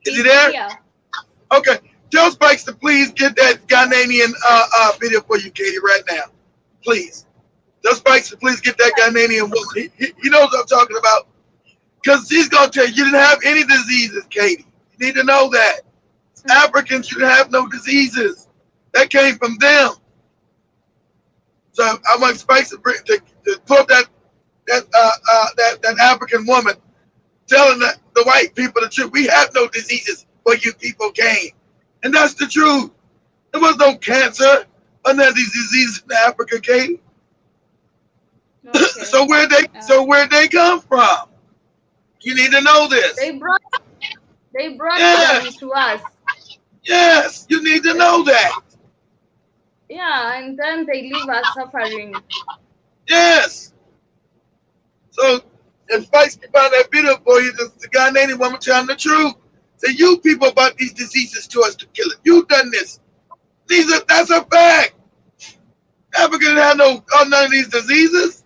[SPEAKER 3] Is he there?
[SPEAKER 1] Yeah.
[SPEAKER 3] Okay. Tell Spikes to please get that Ghanaian video for you, Katie, right now. Please. Tell Spikes to please get that Ghanaian woman. He knows what I'm talking about. Because he's going to tell you didn't have any diseases, Katie. You need to know that. Africans shouldn't have no diseases. That came from them. So I want Spikes to put that African woman telling the white people the truth. We have no diseases, but you people came. And that's the truth. There was no cancer or none of these diseases in Africa, Katie. Okay. So where'd they come from? You need to know this.
[SPEAKER 1] They brought them to us.
[SPEAKER 3] Yes, you need to know that.
[SPEAKER 1] Yeah, and then they leave us suffering.
[SPEAKER 3] Yes. So if Spikes can find that video for you, the Ghanaian woman telling the truth. Say, you people brought these diseases to us to kill it. You done this. That's a fact. Africa didn't have none of these diseases.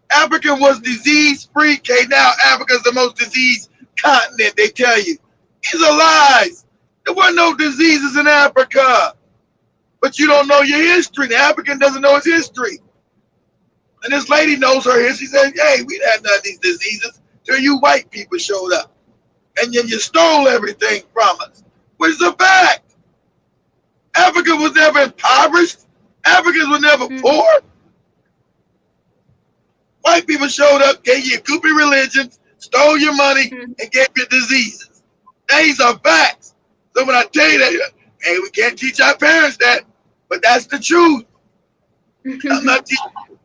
[SPEAKER 3] Africa was disease-free. Okay, now Africa is the most diseased continent, they tell you. These are lies. There were no diseases in Africa. But you don't know your history. The African doesn't know his history. And this lady knows her history. She said, hey, we had none of these diseases till you white people showed up. And then you stole everything from us, which is a fact. Africa was never impoverished. Africans were never poor. White people showed up, gave you goopy religions, stole your money, and gave you diseases. These are facts. So when I tell you that, hey, we can't teach our parents that, but that's the truth.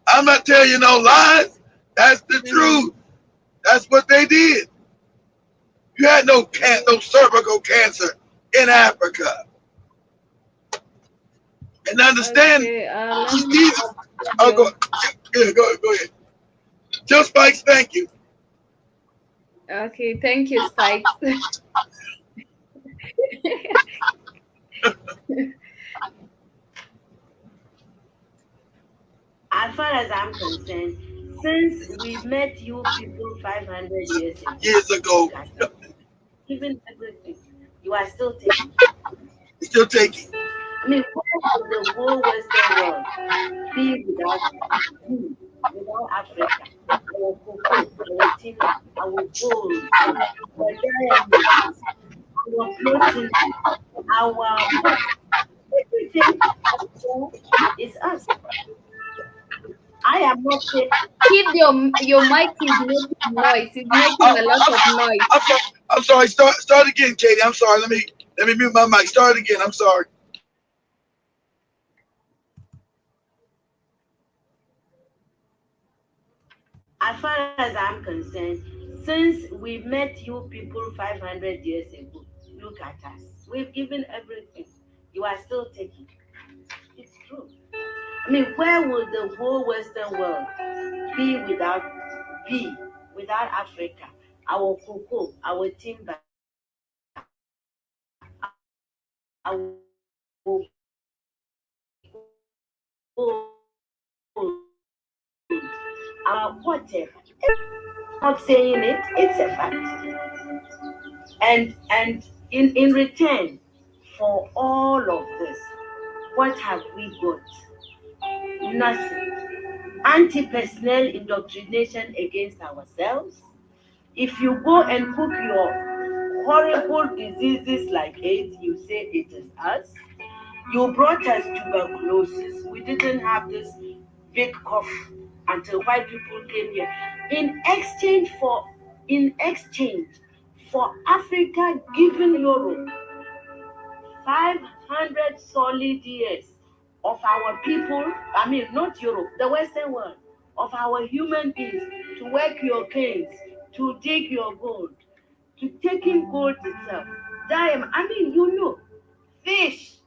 [SPEAKER 3] I'm not telling you no lies. That's the truth. That's what they did. You had no cervical cancer in Africa. And understand these. I'll go. Yeah, go ahead. Just Spikes, thank you.
[SPEAKER 1] Okay, thank you, Spikes.
[SPEAKER 2] As far as I'm concerned, since we met you people 500 years ago, even everything, you are still taking.
[SPEAKER 3] Still taking.
[SPEAKER 2] I mean, where would the whole Western world be without you, without Africa, our cocoa, our timber, our gold, our diamonds, our protein, our everything is us. I am not saying.
[SPEAKER 1] Keep your mic is making noise. It's making a lot of noise.
[SPEAKER 3] I'm sorry. Start again, Katie. I'm sorry. Let me mute my mic. Start again. I'm sorry.
[SPEAKER 2] As far as I'm concerned, since we met you people 500 years ago, look at us. We've given everything. You are still taking. It's true. I mean, where would the whole Western world be without Africa, our cocoa, our timber, our gold, our whatever? Not saying it, it's a fact. And in return for all of this, what have we got? Nothing. Anti-personnel indoctrination against ourselves. If you go and cook your horrible diseases like AIDS, you say it is us. You brought us tuberculosis. We didn't have this big cough until white people came here. In exchange for Africa giving Europe 500 solid years of our people, I mean not Europe, the Western world, of our human beings to work your canes, to dig your gold, to taking gold itself. Diamond, I mean fish,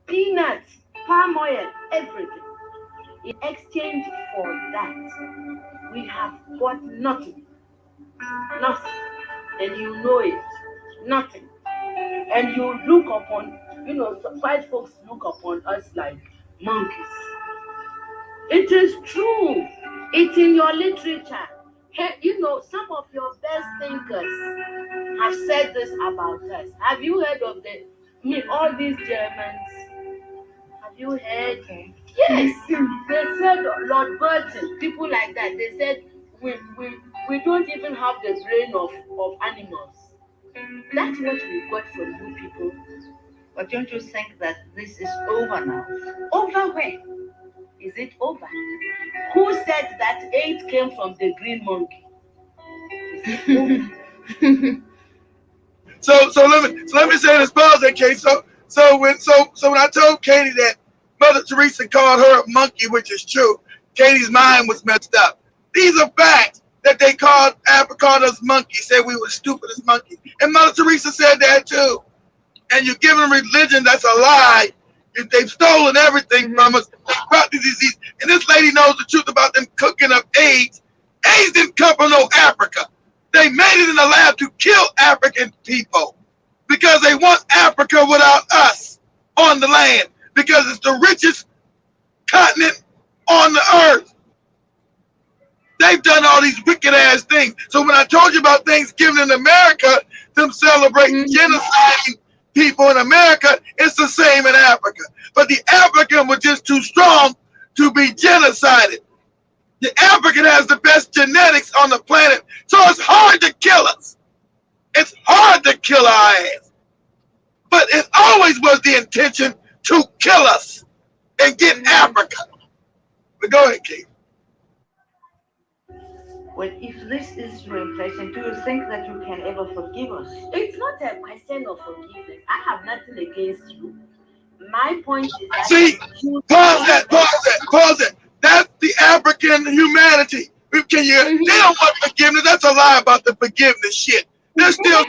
[SPEAKER 2] peanuts, palm oil, everything. In exchange for that, we have got nothing. Nothing. And you know it. Nothing. And you look upon, white folks look upon us like monkeys. It is true. It's in your literature. Hey, some of your best thinkers have said this about us. Have you heard of all these Germans? Have you heard? Okay. Yes. They said Lord Burton, people like that, they said we don't even have the brain of animals. That's what we got from you people. But don't you think that this is over now? Over where? Is it over? Who said that AIDS came from the green monkey? Is it over?
[SPEAKER 3] So let me say this, pause that, Katie. So when I told Katie that Mother Teresa called her a monkey, which is true, Katie's mind was messed up. These are facts that they called us monkeys, said we were stupid as monkeys. And Mother Teresa said that too. And you're giving religion that's a lie. They've stolen everything from us. They brought these disease. And this lady knows the truth about them cooking up AIDS. AIDS didn't come from no Africa. They made it in the lab to kill African people because they want Africa without us on the land because it's the richest continent on the earth. They've done all these wicked ass things. So when I told you about Thanksgiving in America, them celebrating genociding people in America, it's the same in Africa. But the African was just too strong to be genocided. The African has the best genetics on the planet, so it's hard to kill us. It's hard to kill our ass. But it always was the intention to kill us and get Africa. But go ahead, Kate.
[SPEAKER 2] Well, if this is your impression, do you think that you can ever forgive us? It's not a question of forgiveness. I have nothing against you. My point is that...
[SPEAKER 3] See, pause that. That's the African humanity. Can you? They don't want forgiveness. That's a lie about the forgiveness shit. They're still.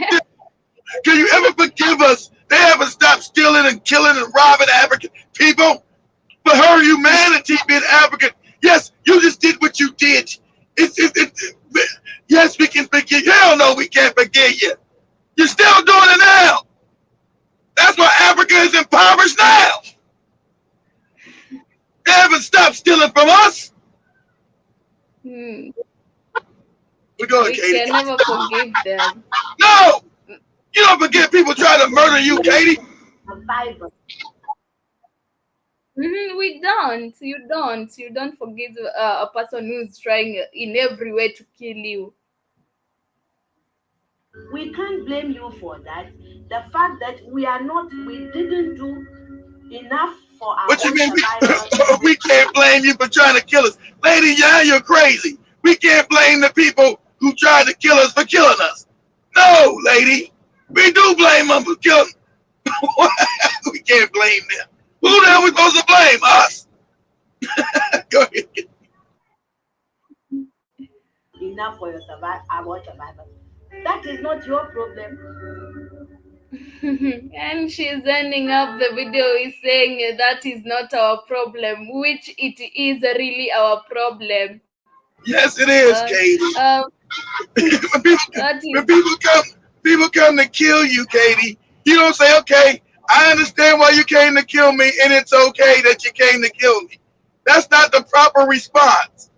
[SPEAKER 3] Can you ever forgive us? They haven't stopped stealing and killing and robbing African people. people, for her humanity being African. Yes, you just did what you did. Yes, we can forgive. Hell no, we can't forgive you. You're still doing it now. That's why Africa is impoverished now. They haven't stopped stealing from us.
[SPEAKER 1] Hmm.
[SPEAKER 3] We're going,
[SPEAKER 1] We
[SPEAKER 3] Katie.
[SPEAKER 1] can never forgive them.
[SPEAKER 3] No, you don't forget people trying to murder you, Katie.
[SPEAKER 2] Survivor.
[SPEAKER 1] We don't. You don't. You don't forgive a person who's trying in every way to kill you.
[SPEAKER 2] We can't blame you for that. The fact that we didn't do enough for our
[SPEAKER 3] What you
[SPEAKER 2] own
[SPEAKER 3] mean?
[SPEAKER 2] survival.
[SPEAKER 3] We can't blame you for trying to kill us, lady. Yeah, you're crazy. We can't blame the people who tried to kill us for killing us. No, lady, we do blame them for killing. We can't blame them. Who the hell are we supposed to blame? Us? Go ahead.
[SPEAKER 2] Enough for your our survival. That is not your problem.
[SPEAKER 1] And she's ending up the video is saying that is not our problem, which it is really our problem.
[SPEAKER 3] Yes, it is, Katie. when people come to kill you, Katie, you don't say, okay, I understand why you came to kill me, and it's okay that you came to kill me. That's not the proper response.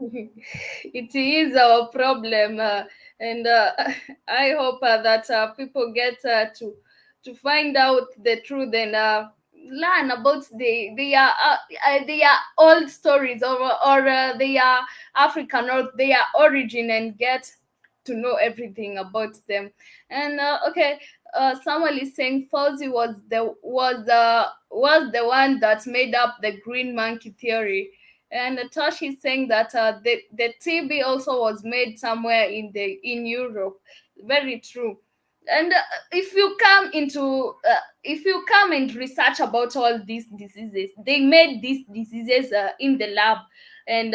[SPEAKER 1] It is our problem, and I hope that people get to find out the truth and learn about their old stories or their African or their origin and get to know everything about them. And okay, Samuel is saying Fauci was the one that made up the green monkey theory. And Tosh is saying that the TB also was made somewhere in Europe. Very true. And if you come and research about all these diseases, they made these diseases in the lab, and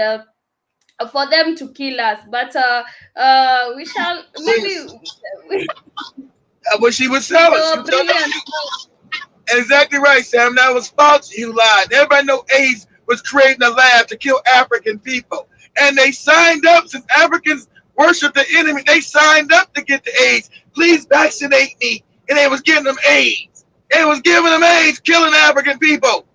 [SPEAKER 1] for them to kill us. But we shall maybe
[SPEAKER 3] What she was
[SPEAKER 1] with
[SPEAKER 3] telling.
[SPEAKER 1] our brilliant.
[SPEAKER 3] Exactly right, Sam. That was Fauci who lied. Everybody know AIDS was created in a lab to kill African people. And they signed up, since Africans worship the enemy, they signed up to get the AIDS. Please vaccinate me. And they was giving them AIDS. They was giving them AIDS, killing African people.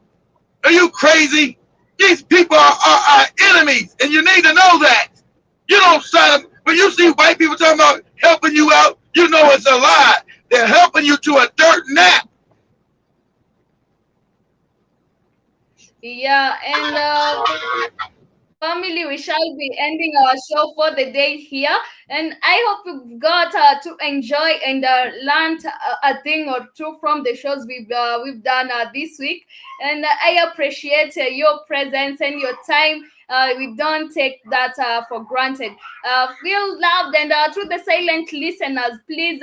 [SPEAKER 3] Are you crazy? These people are our enemies, and you need to know that. You don't sign up. When you see white people talking about helping you out, you know it's a lie. They're helping you to a dirt nap.
[SPEAKER 1] Yeah, and family, we shall be ending our show for the day here, and I hope you've got to enjoy and learned a thing or two from the shows we've done this week. And I appreciate your presence and your time. We don't take that for granted. Feel loved, and to the silent listeners, please.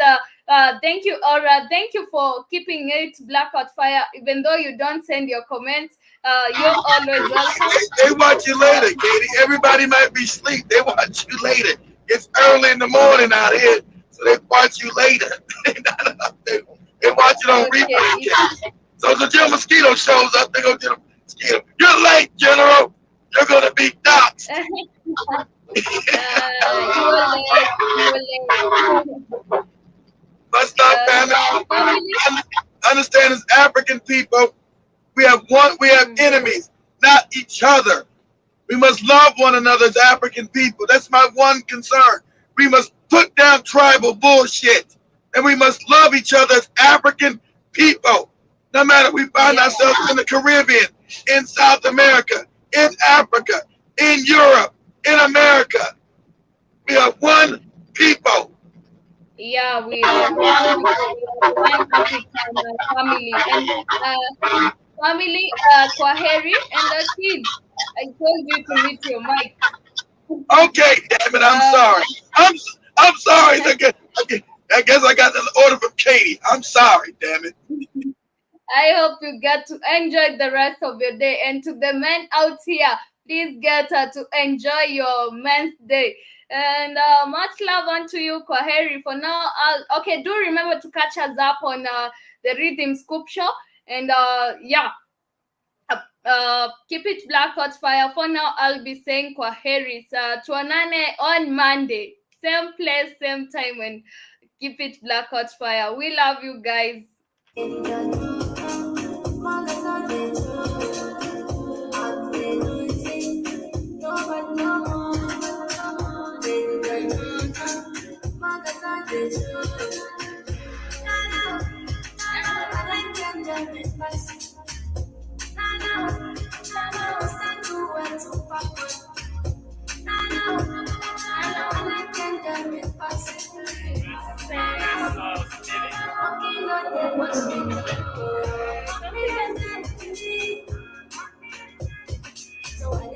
[SPEAKER 1] Thank you, Aura. Thank you for keeping it Blackout Fire, even though you don't send your comments. You're always welcome.
[SPEAKER 3] They watch you later, Katie. Everybody might be asleep. They watch you later. It's early in the morning out here, so they watch you later. They watch it on replay. So the General Mosquito shows up, they go get a mosquito. You're late, General. You're gonna be doxxed.
[SPEAKER 1] You were late.
[SPEAKER 3] Let's not family. Understand, as African people, we have enemies, not each other. We must love one another as African people. That's my one concern. We must put down tribal bullshit, and we must love each other as African people. No matter we find ourselves in the Caribbean, in South America, in Africa, in Europe, in America, we are one people.
[SPEAKER 1] Yeah, we are one African family. And family, Kwaheri, and kids, I told you to mute your mic.
[SPEAKER 3] Okay, damn it, I'm sorry. I'm sorry. I guess I got an order from Katie. I'm sorry, damn it.
[SPEAKER 1] I hope you get to enjoy the rest of your day. And to the men out here, please get to enjoy your men's day. And much love unto you, Kwaheri. For now, okay, do remember to catch us up on the Rhythm Scoop Show. And yeah, keep it black hot fire. For now, I'll be saying Kwaheri. Tuonane on Monday. Same place, same time, and keep it black hot fire. We love you guys.